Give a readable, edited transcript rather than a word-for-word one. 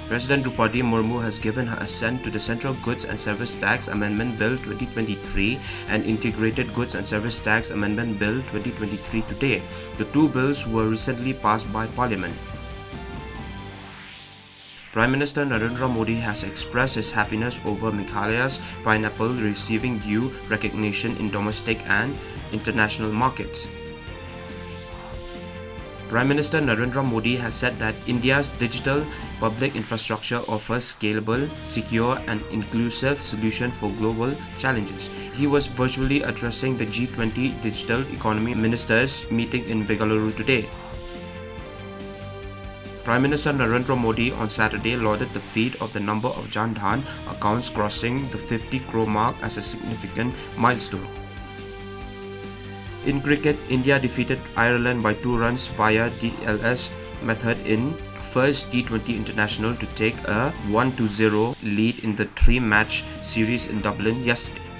President Drupadi Murmu has given her assent to the Central Goods and Service Tax Amendment Bill 2023 and Integrated Goods and Service Tax Amendment Bill 2023 today. The two bills were recently passed by Parliament. Prime Minister Narendra Modi has expressed his happiness over Meghalaya's pineapple receiving due recognition in domestic and international markets. Prime Minister Narendra Modi has said that India's digital public infrastructure offers scalable, secure and inclusive solutions for global challenges. He was virtually addressing the G20 Digital Economy Ministers meeting in Bengaluru today. Prime Minister Narendra Modi on Saturday lauded the feat of the number of Jan Dhan accounts crossing the 50 crore mark as a significant milestone. In cricket, India defeated Ireland by 2 runs via DLS method in first T20 international to take a 1-0 lead in the 3-match series in Dublin yesterday.